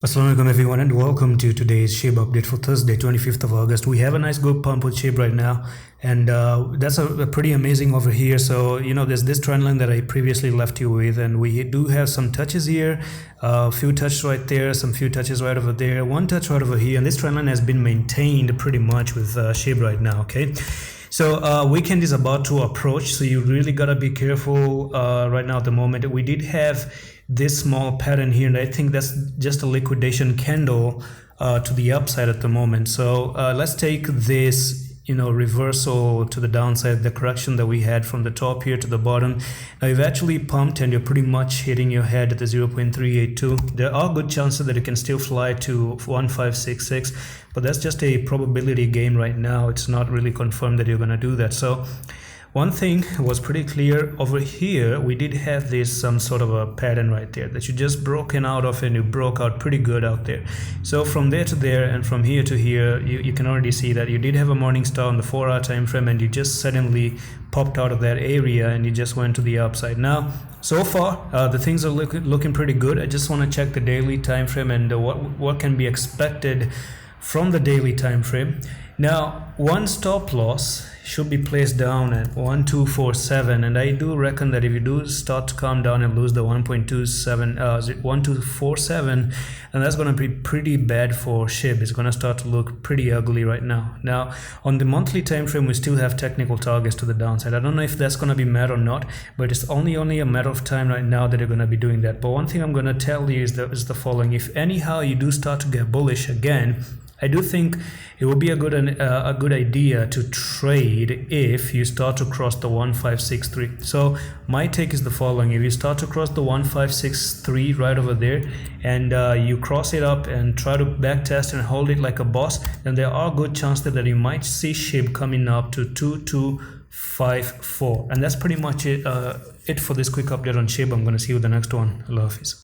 Assalamualaikum everyone and welcome to today's SHIBA update for Thursday 25th of August. We have a nice good pump with SHIB right now, and that's a pretty amazing over here. So there's this trend line that I previously left you with, and we do have some touches here, a few touches right there, some few touches right over there, one touch right over here, and this trend line has been maintained pretty much with SHIB right now. Okay, so weekend is about to approach, so you really gotta be careful right now. At the moment we did have this small pattern here, and I think that's just a liquidation candle to the upside at the moment. So let's take this reversal to the downside, the correction that we had from the top here to the bottom. Now you've actually pumped and you're pretty much hitting your head at the 0.382. There are good chances that it can still fly to 1566, but that's just a probability game right now. It's not really confirmed that you're going to do that. So one thing was pretty clear over here. We did have this some sort of a pattern right there that you just broken out of, and you broke out pretty good out there. So from there to there and from here to here, you can already see that you did have a morning star on the 4-hour time frame, and you just suddenly popped out of that area and you just went to the upside. Now so far the things are looking pretty good. I just want to check the daily time frame and what can be expected from the daily time frame. Now one stop loss should be placed down at 1247, and I do reckon that if you do start to come down and lose the 1247, and that's going to be pretty bad for SHIB. It's going to start to look pretty ugly right now. Now on the monthly time frame, we still have technical targets to the downside. I don't know if that's going to be met or not, but it's only a matter of time right now that they're going to be doing that. But one thing I'm going to tell you is the following: if anyhow you do start to get bullish again, I do think it would be a good idea to trade if you start to cross the 1563. So my take is the following: if you start to cross the 1563 right over there, and you cross it up and try to back test and hold it like a boss, then there are good chances that you might see SHIB coming up to 2254. And that's pretty much it for this quick update on SHIB. I'm going to see you with the next one. Allah Hafiz.